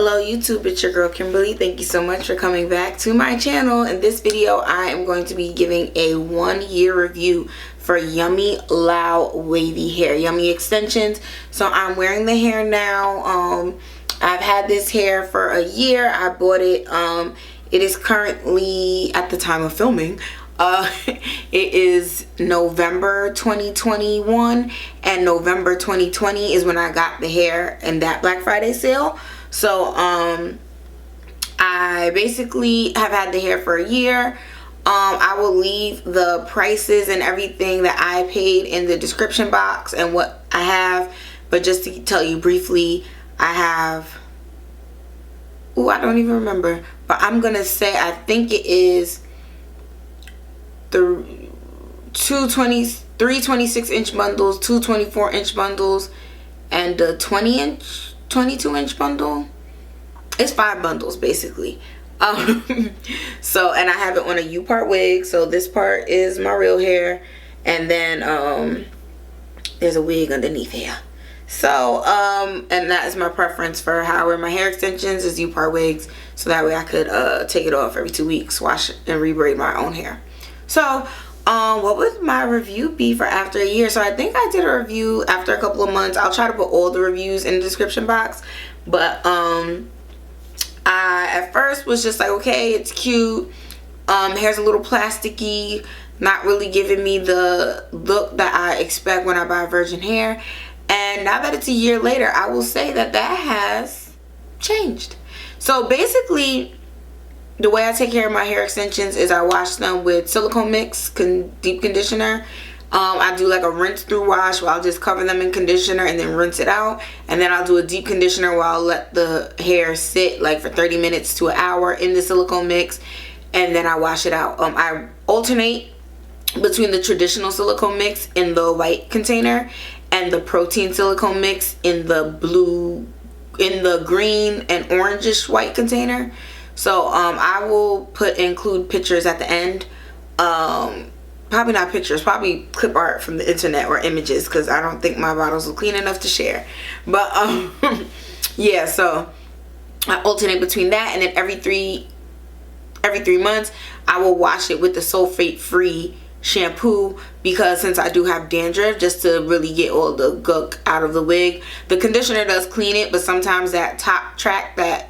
Hello YouTube, it's your girl Kimberly. Thank you so much for coming back to my channel. In this video, I am going to be giving a 1-year review for Yummy Lao Wavy hair, Yummy extensions. So I'm wearing the hair now. I've had this hair for a year. I bought it. It is currently, at the time of filming, it is November 2021, and November 2020 is when I got the hair in that Black Friday sale. So I basically have had the hair for a year. I will leave the prices and everything that I paid in the description box and what I have, but just to tell you briefly, I have, I don't even remember, but I'm gonna say I think it is the 3 26-inch bundles, 2 24-inch bundles, and the 22-inch bundle. It's 5 bundles basically. So, and I have it on a U-part wig, so this part is my real hair, and then there's a wig underneath here. So and that is my preference for how I wear my hair extensions, is U-part wigs, so that way I could take it off every 2 weeks, wash and rebraid my own hair. So what would my review be for after a year? So I think I did a review after a couple of months. I'll try to put all the reviews in the description box, but I at first was just like, okay, it's cute, hair's a little plasticky, not really giving me the look that I expect when I buy virgin hair. And now that it's a year later, I will say that that has changed. So basically, the way I take care of my hair extensions is I wash them with silicone mix deep conditioner. I do like a rinse through wash where I'll just cover them in conditioner and then rinse it out, and then I'll do a deep conditioner where I'll let the hair sit like for 30 minutes to an hour in the silicone mix, and then I wash it out. I alternate between the traditional silicone mix in the white container and the protein silicone mix in the green and orangish white container. So I will include pictures at the end. Probably not pictures, probably clip art from the internet or images, because I don't think my bottles are clean enough to share. But yeah, so I alternate between that, and then every three months I will wash it with the sulfate free shampoo, because since I do have dandruff, just to really get all the gunk out of the wig. The conditioner does clean it, but sometimes that top track that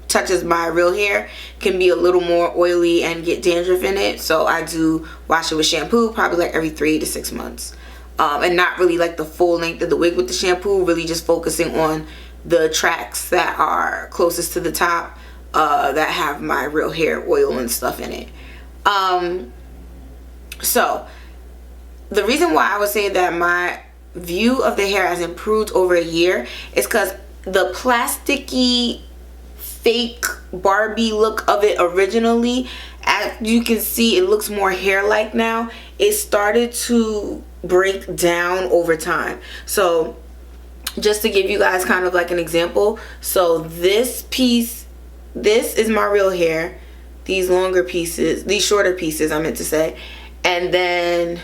touches my real hair can be a little more oily and get dandruff in it, so I do wash it with shampoo probably like every 3 to 6 months, and not really like the full length of the wig with the shampoo, really just focusing on the tracks that are closest to the top, that have my real hair oil and stuff in it. So the reason why I would say that my view of the hair has improved over a year is because the plasticky fake Barbie look of it originally, as you can see, it looks more hair-like now. It started to break down over time. So just to give you guys kind of like an example, so this piece, this is my real hair, these longer pieces, these shorter pieces I meant to say, and then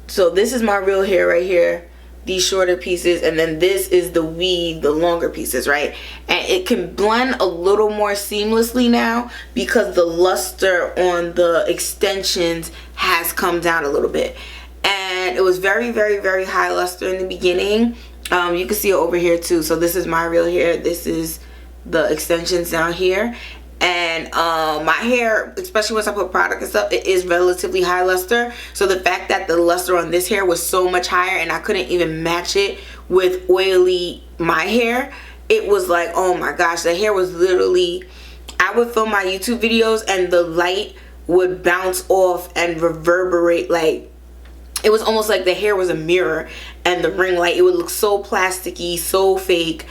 so this is my real hair right here, these shorter pieces, and then this is the weave, the longer pieces, right? And it can blend a little more seamlessly now because the luster on the extensions has come down a little bit. And it was very, very, very high luster in the beginning. You can see it over here too. So this is my real hair, this is the extensions down here. And my hair, especially once I put product and stuff, it is relatively high luster. So the fact that the luster on this hair was so much higher and I couldn't even match it with oily my hair, it was like, oh my gosh, the hair was literally, I would film my YouTube videos and the light would bounce off and reverberate, like it was almost like the hair was a mirror, and the ring light, it would look so plasticky, so fake,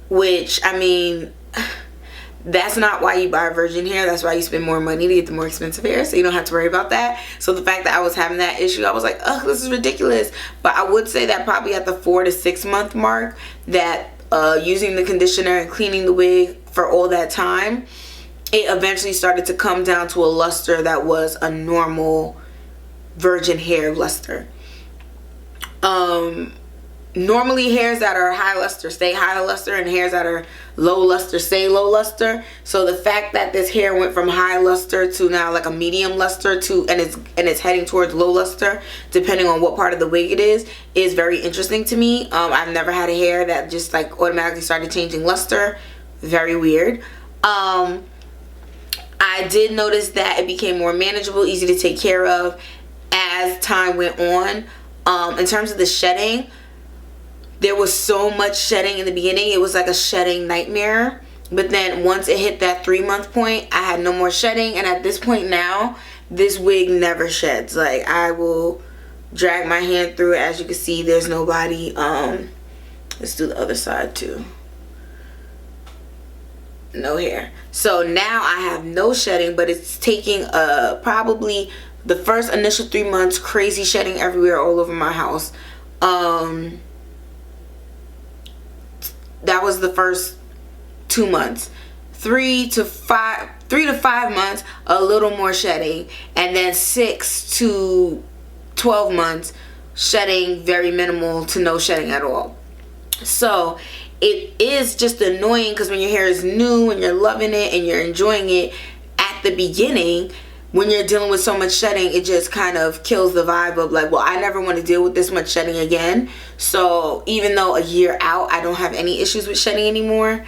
which, I mean, that's not why you buy virgin hair. That's why you spend more money to get the more expensive hair, so you don't have to worry about that. So the fact that I was having that issue, I was like, ugh, this is ridiculous. But I would say that probably at the 4 to 6 month mark, that using the conditioner and cleaning the wig for all that time, it eventually started to come down to a luster that was a normal virgin hair luster. normally hairs that are high luster stay high luster, and hairs that are low luster stay low luster. So the fact that this hair went from high luster to now like a medium luster to and it's heading towards low luster, depending on what part of the wig it is very interesting to me. I've never had a hair that just like automatically started changing luster. Very weird. I did notice that it became more manageable, easy to take care of as time went on. In terms of the shedding, there was so much shedding in the beginning. It was like a shedding nightmare. But then once it hit that 3-month point, I had no more shedding. And at this point now, this wig never sheds. Like, I will drag my hand through it. As you can see, there's nobody. Let's do the other side too. No hair. So now I have no shedding, but it's taking probably the first initial 3 months, crazy shedding everywhere all over my house. That was the first 2 months. 3 to 5 months, a little more shedding, and then 6 to 12 months shedding, very minimal to no shedding at all. So it is just annoying because when your hair is new and you're loving it and you're enjoying it, at the beginning when you're dealing with so much shedding, it just kind of kills the vibe of like, well, I never want to deal with this much shedding again. So even though a year out I don't have any issues with shedding anymore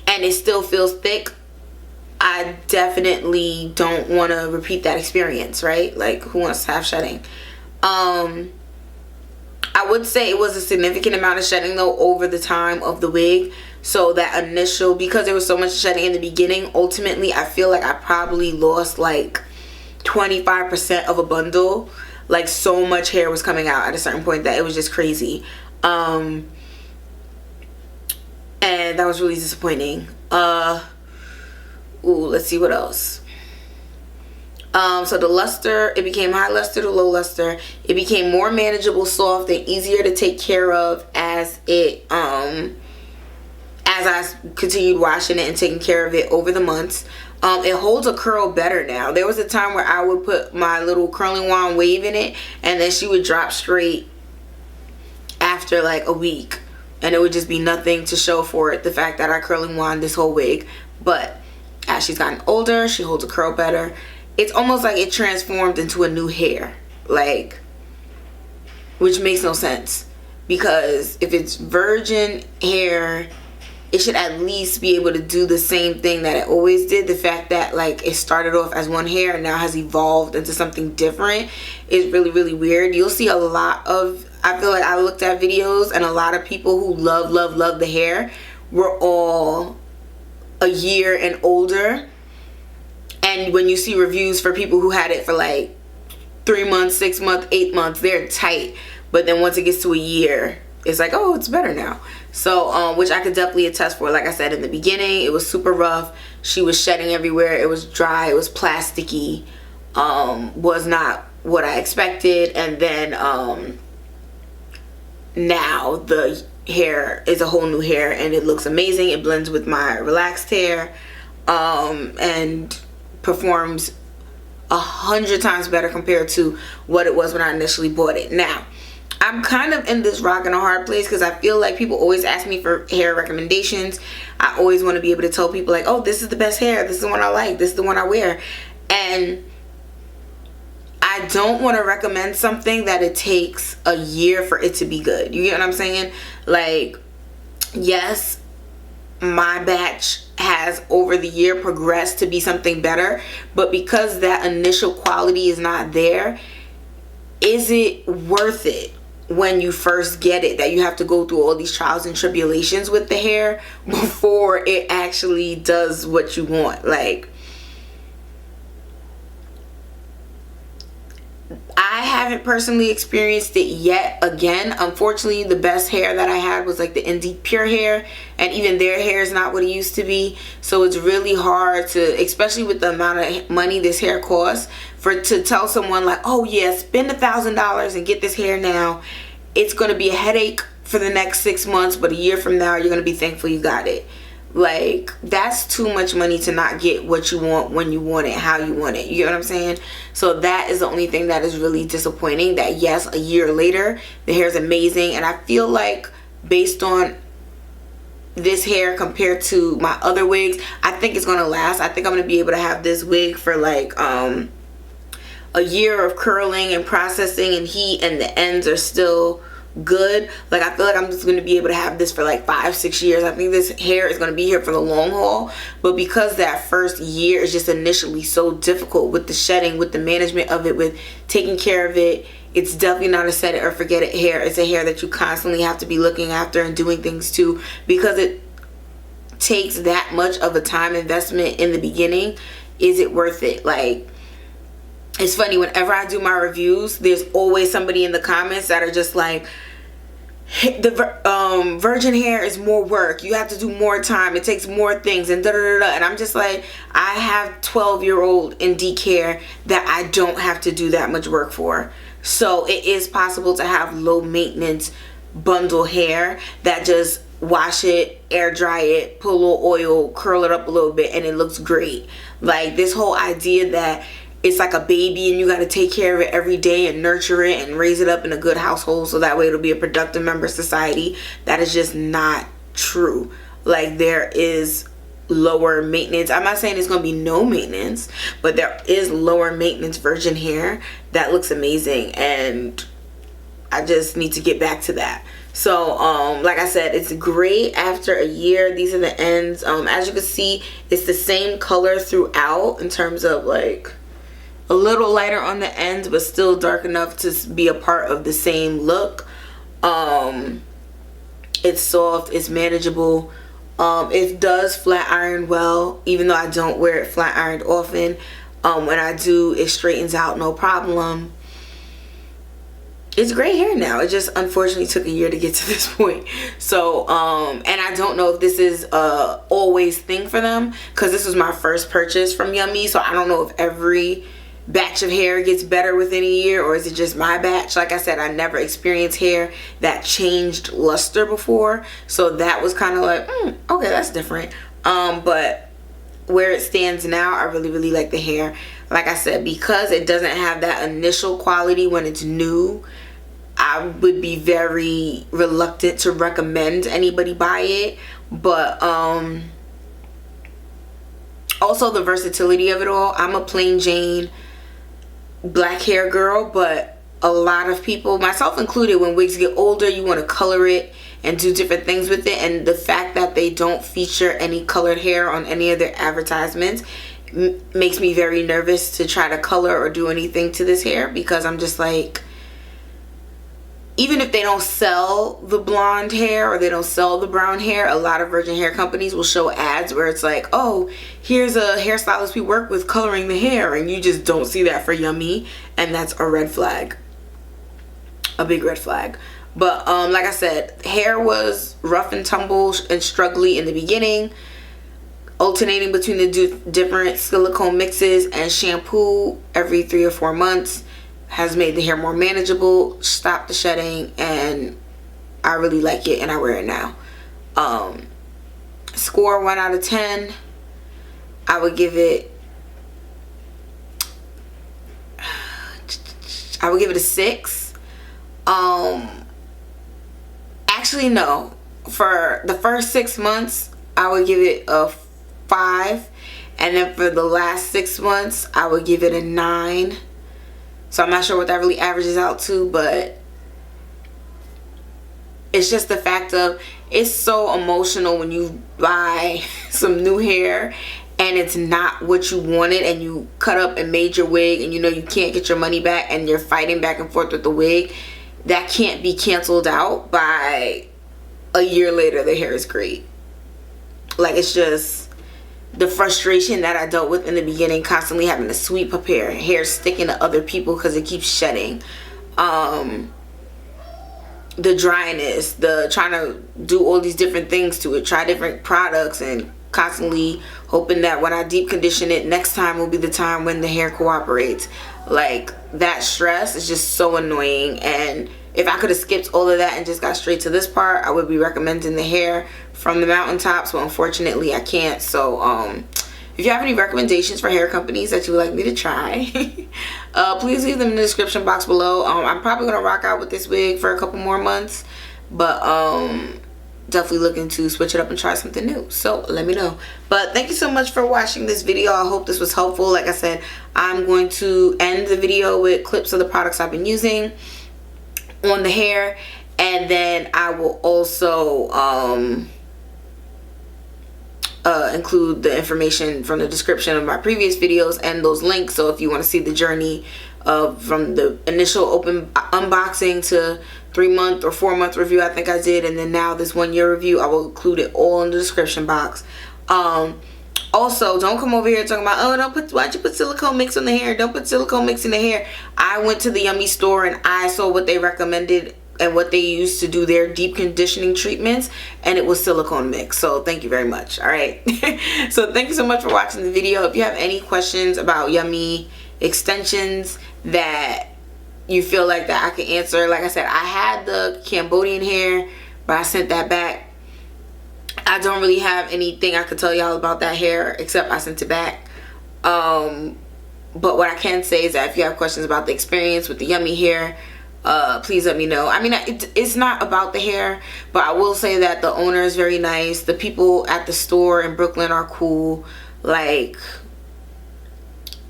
and it still feels thick, I definitely don't want to repeat that experience, right? Like, who wants to have shedding? I would say it was a significant amount of shedding though over the time of the wig. So that initial, because there was so much shedding in the beginning, ultimately I feel like I probably lost like 25% of a bundle. Like, so much hair was coming out at a certain point that it was just crazy. And that was really disappointing. Let's see what else. So the luster, it became high luster to low luster. It became more manageable, soft, and easier to take care of as it as I continued washing it and taking care of it over the months. It holds a curl better now. There was a time where I would put my little curling wand wave in it and then she would drop straight after like a week, and it would just be nothing to show for it, the fact that I curling wand this whole wig. But as she's gotten older, she holds a curl better. It's almost like it transformed into a new hair, like, which makes no sense, because if it's virgin hair, it should at least be able to do the same thing that it always did. The fact that like it started off as one hair and now has evolved into something different is really, really weird. You'll see a lot of, I feel like I looked at videos and a lot of people who love the hair were all a year and older. And when you see reviews for people who had it for like 3 months, 6 months, 8 months, they're tight. But then once it gets to a year, it's like, oh, it's better now. So, which I could definitely attest for. Like I said, in the beginning, it was super rough. She was shedding everywhere. It was dry. It was plasticky. Was not what I expected. And then now the hair is a whole new hair and it looks amazing. It blends with my relaxed hair and performs 100 times better compared to what it was when I initially bought it. Now, I'm kind of in this rock and a hard place because I feel like people always ask me for hair recommendations. I always want to be able to tell people like, oh, this is the best hair, this is the one I like, this is the one I wear. And I don't want to recommend something that it takes a year for it to be good. You get what I'm saying? Like, yes, my batch has over the year progressed to be something better, but because that initial quality is not there, is it worth it when you first get it, that you have to go through all these trials and tribulations with the hair before it actually does what you want? Like, I haven't personally experienced it yet. Again, unfortunately, the best hair that I had was like the Indie Pure hair, and even their hair is not what it used to be. So it's really hard to, especially with the amount of money this hair costs, to tell someone like, oh yeah, spend $1,000 and get this hair now. It's going to be a headache for the next 6 months, but a year from now you're going to be thankful you got it. Like, that's too much money to not get what you want when you want it, how you want it. You get what I'm saying? So that is the only thing that is really disappointing. That yes, a year later, the hair is amazing. And I feel like based on this hair compared to my other wigs, I think it's going to last. I think I'm going to be able to have this wig for like a year of curling and processing and heat, and the ends are still good. Like, I feel like I'm just going to be able to have this for like 5-6 years. I think this hair is going to be here for the long haul. But because that first year is just initially so difficult with the shedding, with the management of it, with taking care of it, it's definitely not a set it or forget it hair. It's a hair that you constantly have to be looking after and doing things to, because it takes that much of a time investment in the beginning. Is it worth it? Like, it's funny, whenever I do my reviews, there's always somebody in the comments that are just like, the virgin hair is more work, you have to do more time, it takes more things, and da da da da. And I'm just like, I have 12-year-old Indique hair that I don't have to do that much work for. So it is possible to have low maintenance bundle hair that just wash it, air dry it, put a little oil, curl it up a little bit, and it looks great. Like, this whole idea that it's like a baby and you got to take care of it every day and nurture it and raise it up in a good household so that way it'll be a productive member of society, that is just not true. Like, there is lower maintenance. I'm not saying there's going to be no maintenance, but there is lower maintenance virgin hair that looks amazing, and I just need to get back to that. So like I said, it's great after a year. These are the ends. As you can see, it's the same color throughout in terms of like a little lighter on the ends, but still dark enough to be a part of the same look. It's soft, it's manageable. It does flat iron well, even though I don't wear it flat ironed often. When I do, it straightens out no problem. It's great hair now. It just unfortunately took a year to get to this point. So and I don't know if this is a always thing for them, because this was my first purchase from Yummy, so I don't know if every batch of hair gets better within a year, or is it just my batch. Like I said, I never experienced hair that changed luster before, so that was kind of like okay, that's different. But where it stands now, I really like the hair. Like I said, because it doesn't have that initial quality when it's new, I would be very reluctant to recommend anybody buy it. But also the versatility of it all. I'm a plain Jane black hair girl, but a lot of people, myself included, when wigs get older, you want to color it and do different things with it, and the fact that they don't feature any colored hair on any of their advertisements makes me very nervous to try to color or do anything to this hair, because I'm just like, even if they don't sell the blonde hair or they don't sell the brown hair, a lot of virgin hair companies will show ads where it's like, oh, here's a hairstylist we work with coloring the hair, and you just don't see that for Yummy, and that's a red flag, a big red flag. But like I said, hair was rough and tumble and struggly in the beginning. Alternating between the different silicone mixes and shampoo every 3 or 4 months has made the hair more manageable, stopped the shedding, and I really like it and I wear it now. Score 1 out of 10, I would give it a 6. Actually no, for the first 6 months I would give it a 5, and then for the last 6 months I would give it a 9. So I'm not sure what that really averages out to, but it's just the fact of, it's so emotional when you buy some new hair and it's not what you wanted, and you cut up and made your wig and you know you can't get your money back, and you're fighting back and forth with the wig. That can't be canceled out by a year later the hair is great. Like, it's just the frustration that I dealt with in the beginning, constantly having to sweep up hair sticking to other people because it keeps shedding, the dryness, the trying to do all these different things to it, try different products, and constantly hoping that when I deep condition it next time will be the time when the hair cooperates. Like, that stress is just so annoying, and if I could have skipped all of that and just got straight to this part, I would be recommending the hair from the mountaintops, but unfortunately I can't. So if you have any recommendations for hair companies that you would like me to try, please leave them in the description box below. I'm probably gonna rock out with this wig for a couple more months, but definitely looking to switch it up and try something new. So let me know. But thank you so much for watching this video. I hope this was helpful. Like I said, I'm going to end the video with clips of the products I've been using on the hair, and then I will also include the information from the description of my previous videos and those links. So if you want to see the journey of from the initial open unboxing to 3-month or 4-month review I think I did, and then now this 1-year review, I will include it all in the description box. Also, don't come over here talking about, oh, why'd you put silicone mix on the hair? Don't put silicone mix in the hair. I went to the Yummy store and I saw what they recommended and what they used to do their deep conditioning treatments, and it was silicone mix. So thank you very much. All right. So thank you so much for watching the video. If you have any questions about Yummy extensions that you feel like that I can answer, like I said, I had the Cambodian hair, but I sent that back. I don't really have anything I could tell y'all about that hair except I sent it back. But what I can say is that if you have questions about the experience with the Yummy hair, please let me know. I mean, it's not about the hair, but I will say that the owner is very nice. The people at the store in Brooklyn are cool. Like,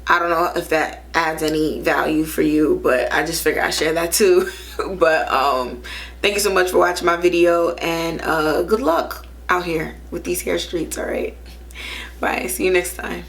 I don't know if that adds any value for you, but I just figured I'd share that too. But thank you so much for watching my video, and good luck out here with these hair streets. All right, bye. See you next time.